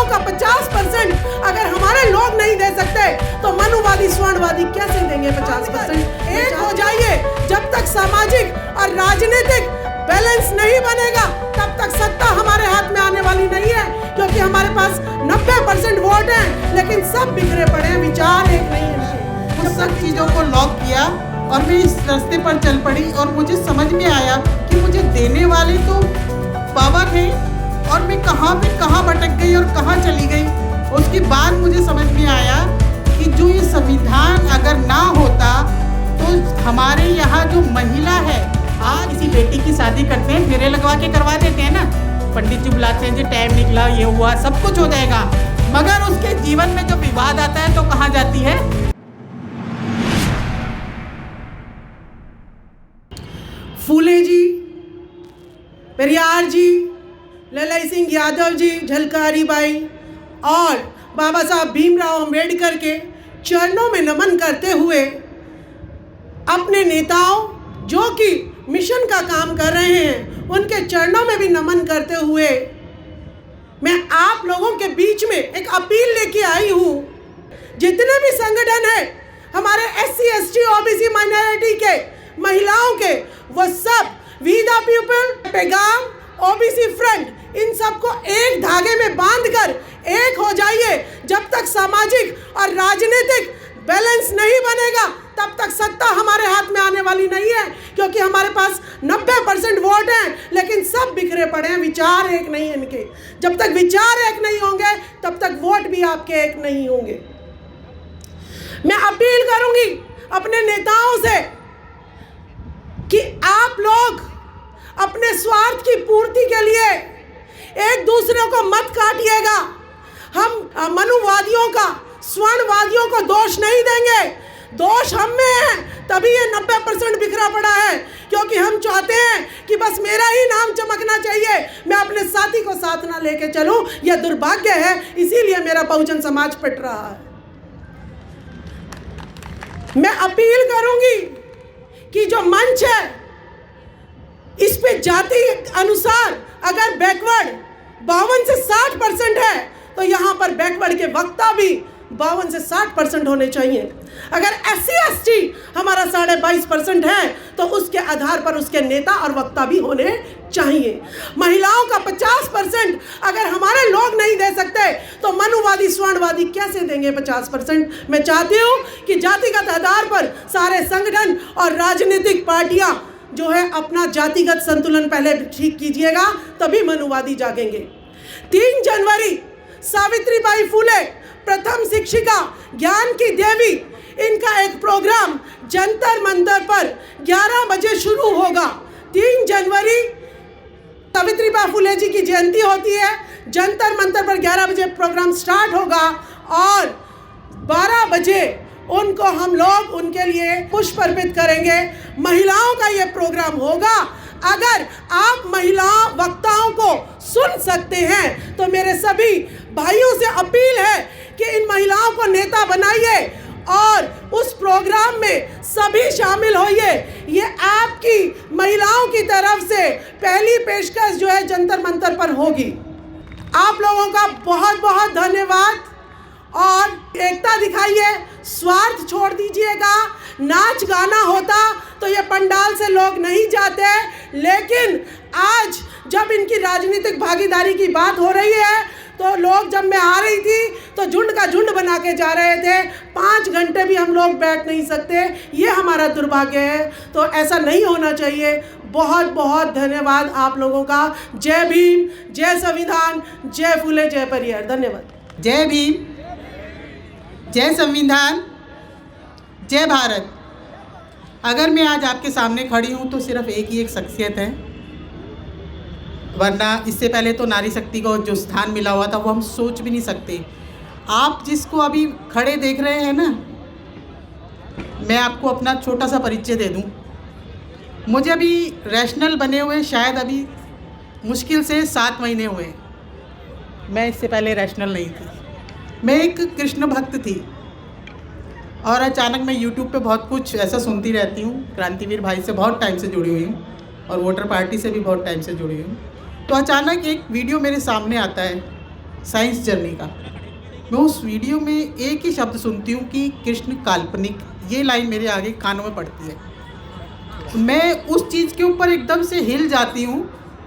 का 50% अगर हमारे लोग नहीं दे सकते तो मनुवादी स्वर्णवादी कैसे देंगे 50%? एक हो जाइए। जब तक सामाजिक और राजनीतिक बैलेंस नहीं बनेगा तब तक सत्ता हमारे हाथ में आने वाली नहीं है, क्योंकि हमारे पास 90% वोट हैं लेकिन सब बिखरे पड़े हैं, विचार एक नहीं है। उन सब चीज़ों को लॉक किया और मैं इस रास्ते पर चल पड़ी और मुझे समझ में आया कि मुझे देने वाले तो बाबा थे और मैं कहाँ भटक गई और कहाँ चली गई। उसके बाद मुझे समझ में आया कि जो ये संविधान अगर ना होता तो हमारे यहाँ जो महिला है, आज किसी बेटी की शादी करते हैं फेरे लगवा के करवा देते हैं ना, पंडित जी बुलाते हैं, जी टाइम निकला, ये हुआ, सब कुछ हो जाएगा, मगर उसके जीवन में जो विवाद आता है तो कहाँ जाती है? फूले जी, पेरियार जी, ललाई सिंह यादव जी, झलकारी बाई और बाबा साहब भीमराव अंबेडकर के चरणों में नमन करते हुए, अपने नेताओं जो कि मिशन का काम कर रहे हैं उनके चरणों में भी नमन करते हुए मैं आप लोगों के बीच में एक अपील लेके आई हूँ। जितने भी संगठन हैं हमारे SC ST OBC माइनॉरिटी के महिलाओं के, वो सब वी द पीपल, पैगाम, OBC फ्रंट, इन सबको एक धागे में बांधकर एक हो जाइए। जब तक सामाजिक और राजनीतिक बैलेंस नहीं बनेगा तब तक सत्ता हमारे हाथ में आने वाली नहीं है, क्योंकि हमारे पास 90% वोट हैं लेकिन सब बिखरे पड़े हैं, विचार एक नहीं है इनके। जब तक विचार एक नहीं होंगे तब तक वोट भी आपके एक नहीं होंगे। मैं अपील करूंगी अपने नेताओं से कि आप लोग अपने स्वार्थ की पूर्ति के लिए एक दूसरे को मत काटिएगा। हम मनुवादियों का, स्वर्णवादियों को दोष नहीं देंगे, दोष हम में है, तभी ये 90% बिखरा पड़ा है, क्योंकि हम चाहते हैं कि बस मेरा ही नाम चमकना चाहिए, मैं अपने साथी को साथ ना लेके चलूं। यह दुर्भाग्य है, इसीलिए मेरा बहुजन समाज पिट रहा है। मैं अपील करूंगी कि जो मंच है इस पे जाति अनुसार अगर बैकवर्ड 52 से 60% है तो यहाँ पर बैकवर्ड के वक्ता भी 52 से 60% होने चाहिए। अगर SC ST हमारा 22.5% है तो उसके आधार पर उसके नेता और वक्ता भी होने चाहिए। महिलाओं का 50% अगर हमारे लोग नहीं दे सकते तो मनुवादी स्वर्णवादी कैसे देंगे 50%? मैं चाहती हूँ कि जातिगत आधार पर सारे संगठन और राजनीतिक पार्टियां जो है अपना जातिगत संतुलन पहले ठीक कीजिएगा, तभी मनुवादी जागेंगे। 3 जनवरी सावित्रीबाई फुले, प्रथम शिक्षिका, ज्ञान की देवी, इनका एक प्रोग्राम जंतर मंतर पर 11 बजे शुरू होगा। 3 जनवरी सावित्रीबाई फुले जी की जयंती होती है, जंतर मंतर पर 11 बजे प्रोग्राम स्टार्ट होगा और 12 बजे उनको हम लोग उनके लिए पुष्प अर्पित करेंगे। महिलाओं का ये प्रोग्राम होगा। अगर आप महिला वक्ताओं को सुन सकते हैं तो मेरे सभी भाइयों से अपील है कि इन महिलाओं को नेता बनाइए और उस प्रोग्राम में सभी शामिल होइए। ये आपकी महिलाओं की तरफ से पहली पेशकश जो है जंतर मंतर पर होगी। आप लोगों का बहुत बहुत धन्यवाद और एकता दिखाइए, स्वार्थ छोड़ दीजिएगा। नाच गाना होता तो ये पंडाल से लोग नहीं जाते, लेकिन आज जब इनकी राजनीतिक भागीदारी की बात हो रही है तो लोग, जब मैं आ रही थी तो झुंड का झुंड बना के जा रहे थे। 5 घंटे भी हम लोग बैठ नहीं सकते, ये हमारा दुर्भाग्य है। तो ऐसा नहीं होना चाहिए। बहुत बहुत धन्यवाद आप लोगों का। जय भीम, जय संविधान, जय फूले, जय परियार। धन्यवाद। जय भीम, जय संविधान, जय भारत। अगर मैं आज आपके सामने खड़ी हूँ तो सिर्फ एक ही एक शख्सियत है, वरना इससे पहले तो नारी शक्ति को जो स्थान मिला हुआ था वो हम सोच भी नहीं सकते। आप जिसको अभी खड़े देख रहे हैं ना, मैं आपको अपना छोटा सा परिचय दे दूँ। मुझे अभी रैशनल बने हुए शायद अभी मुश्किल से 7 महीने हुए। मैं इससे पहले रैशनल नहीं थी, मैं एक कृष्ण भक्त थी और अचानक मैं YouTube पे बहुत कुछ ऐसा सुनती रहती हूँ। क्रांतिवीर भाई से बहुत टाइम से जुड़ी हुई हूँ और वोटर पार्टी से भी बहुत टाइम से जुड़ी हुई हूँ। तो अचानक एक वीडियो मेरे सामने आता है साइंस जर्नी का। मैं उस वीडियो में एक ही शब्द सुनती हूँ कि कृष्ण काल्पनिक, ये लाइन मेरे आगे कानों में पड़ती है। मैं उस चीज़ के ऊपर एकदम से हिल जाती हूँ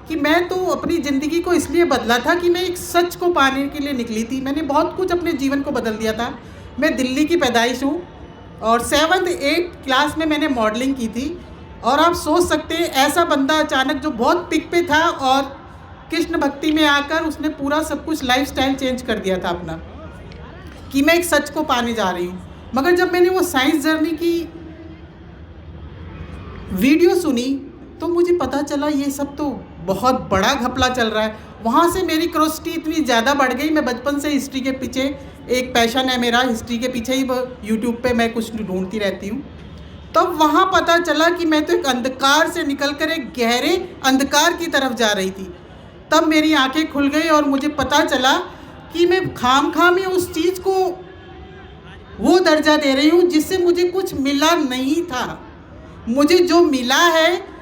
कि मैं तो अपनी ज़िंदगी को इसलिए बदला था कि मैं एक सच को पाने के लिए निकली थी। मैंने बहुत कुछ अपने जीवन को बदल दिया था। मैं दिल्ली की पैदाइश हूँ और 7th 8th क्लास में मैंने मॉडलिंग की थी। और आप सोच सकते हैं ऐसा बंदा अचानक जो बहुत पिक पे था और कृष्ण भक्ति में आकर उसने पूरा सब कुछ लाइफस्टाइल चेंज कर दिया था अपना, कि मैं एक सच को पाने जा रही हूँ। मगर जब मैंने वो साइंस जर्नी की वीडियो सुनी तो मुझे पता चला ये सब तो बहुत बड़ा घपला चल रहा है। वहाँ से मेरी क्यूरियोसिटी इतनी ज़्यादा बढ़ गई। मैं बचपन से हिस्ट्री के पीछे, एक पैशन है मेरा, हिस्ट्री के पीछे ही यूट्यूब पे मैं कुछ ढूंढती रहती हूँ। तब वहाँ पता चला कि मैं तो एक अंधकार से निकलकर एक गहरे अंधकार की तरफ जा रही थी। तब मेरी आंखें खुल गई और मुझे पता चला कि मैं खामखा में उस चीज़ को वो दर्जा दे रही हूँ जिससे मुझे कुछ मिला नहीं था। मुझे जो मिला है,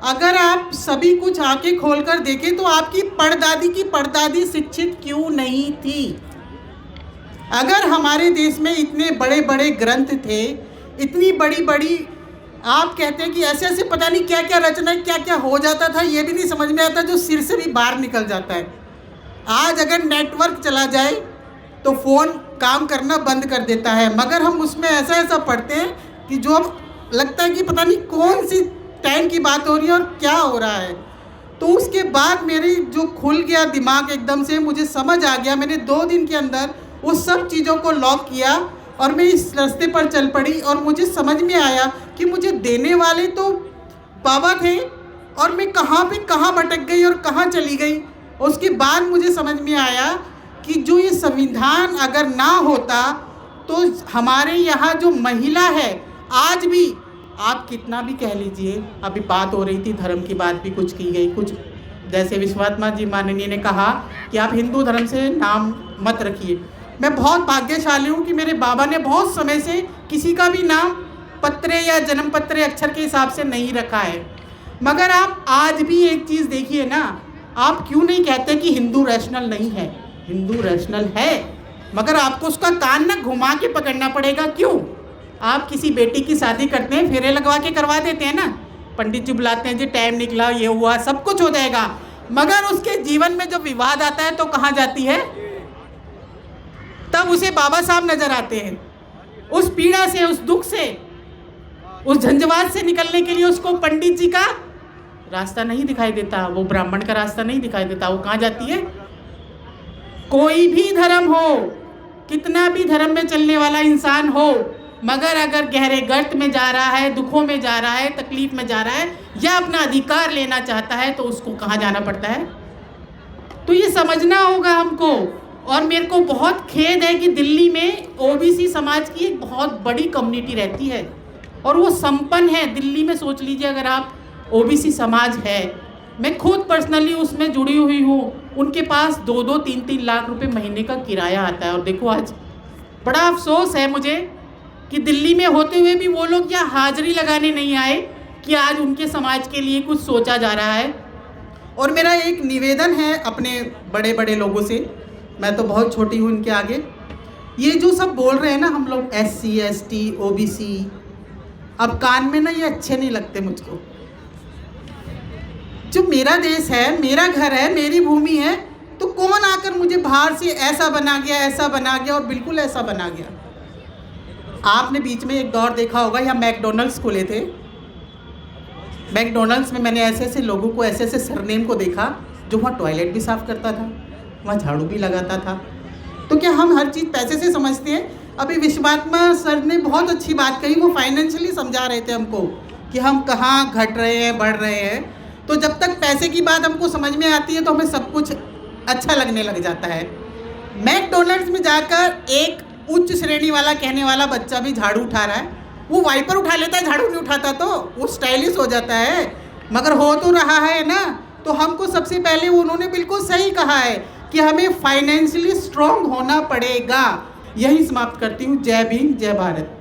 अगर आप सभी कुछ आंखें खोलकर देखें तो आपकी परदादी की परदादी शिक्षित क्यों नहीं थी। अगर हमारे देश में इतने बड़े बड़े ग्रंथ थे, इतनी बड़ी बड़ी, आप कहते हैं कि ऐसे ऐसे पता नहीं क्या क्या रचना, क्या क्या हो जाता था, ये भी नहीं समझ में आता, जो सिर से भी बाहर निकल जाता है। आज अगर नेटवर्क चला जाए तो फ़ोन काम करना बंद कर देता है, मगर हम उसमें ऐसा ऐसा पढ़ते हैं कि जो लगता है कि पता नहीं कौन सी टाइम की बात हो रही है और क्या हो रहा है। तो उसके बाद मेरी जो खुल गया दिमाग एकदम से, मुझे समझ आ गया। मैंने 2 दिन के अंदर उस सब चीज़ों को लॉक किया और मैं इस रास्ते पर चल पड़ी और मुझे समझ में आया कि मुझे देने वाले तो बाबा थे और मैं कहाँ भटक गई और कहाँ चली गई। उसके बाद मुझे समझ में आया कि जो ये संविधान अगर ना होता तो हमारे यहाँ जो महिला है, आज भी आप कितना भी कह लीजिए, अभी बात हो रही थी धर्म की बात भी कुछ की गई, कुछ जैसे विश्वात्मा जी माननीय ने कहा कि आप हिंदू धर्म से नाम मत रखिए। मैं बहुत भाग्यशाली हूँ कि मेरे बाबा ने बहुत समय से किसी का भी नाम पत्रे या जन्म पत्रे अक्षर के हिसाब से नहीं रखा है। मगर आप आज भी एक चीज़ देखिए ना, आप क्यों नहीं कहते कि हिंदू रैशनल नहीं है? हिंदू रैशनल है, मगर आपको उसका कान ना घुमा के पकड़ना पड़ेगा। क्यों? आप किसी बेटी की शादी करते हैं, फेरे लगवा के करवा देते हैं ना, पंडित जी बुलाते हैं, जी टाइम निकला, ये हुआ, सब कुछ हो जाएगा, मगर उसके जीवन में जब विवाद आता है तो कहाँ जाती है? तब उसे बाबा साहब नजर आते हैं। उस पीड़ा से, उस दुख से, उस झंझावात से निकलने के लिए उसको पंडित जी का रास्ता नहीं दिखाई देता, वो ब्राह्मण का रास्ता नहीं दिखाई देता। वो कहाँ जाती है? कोई भी धर्म हो, कितना भी धर्म में चलने वाला इंसान हो, मगर अगर गहरे गर्त में जा रहा है, दुखों में जा रहा है, तकलीफ में जा रहा है, या अपना अधिकार लेना चाहता है, तो उसको कहाँ जाना पड़ता है? तो ये समझना होगा हमको। और मेरे को बहुत खेद है कि दिल्ली में ओबीसी समाज की एक बहुत बड़ी कम्युनिटी रहती है और वो संपन्न है। दिल्ली में सोच लीजिए, अगर आप ओबीसी समाज है, मैं खुद पर्सनली उसमें जुड़ी हुई हूँ, उनके पास 2-2, 3-3 लाख रुपए महीने का किराया आता है। और देखो, आज बड़ा अफसोस है मुझे कि दिल्ली में होते हुए भी वो लोग यहाँ हाजिरी लगाने नहीं आए कि आज उनके समाज के लिए कुछ सोचा जा रहा है। और मेरा एक निवेदन है अपने बड़े बड़े लोगों से, मैं तो बहुत छोटी हूँ इनके आगे, ये जो सब बोल रहे हैं ना हम लोग SC ST OBC, अब कान में ना ये अच्छे नहीं लगते मुझको। जो मेरा देश है, मेरा घर है, मेरी भूमि है, तो कौन आकर मुझे बाहर से ऐसा बना गया, ऐसा बना गया, और बिल्कुल ऐसा बना गया। आपने बीच में एक दौर देखा होगा, यहाँ मैकडोनल्ड्स खुले थे। मैकडोनल्ड्स में मैंने ऐसे ऐसे लोगों को, ऐसे ऐसे सरनेम को देखा जो वहाँ टॉयलेट भी साफ़ करता था, वहाँ झाड़ू भी लगाता था। तो क्या हम हर चीज़ पैसे से समझते हैं? अभी विश्वात्मा सर ने बहुत अच्छी बात कही, वो फाइनेंशियली समझा रहे थे हमको कि हम कहाँ घट रहे हैं, बढ़ रहे हैं। तो जब तक पैसे की बात हमको समझ में आती है तो हमें सब कुछ अच्छा लगने लग जाता है। मैकडोनल्ड्स में जाकर एक उच्च श्रेणी वाला कहने वाला बच्चा भी झाड़ू उठा रहा है, वो वाइपर उठा लेता है, झाड़ू नहीं उठाता, तो वो स्टाइलिश हो जाता है, मगर हो तो रहा है ना। तो हमको सबसे पहले उन्होंने बिल्कुल सही कहा है कि हमें फाइनेंशियली स्ट्रॉन्ग होना पड़ेगा। यही समाप्त करती हूँ। जय भीम, जय भारत।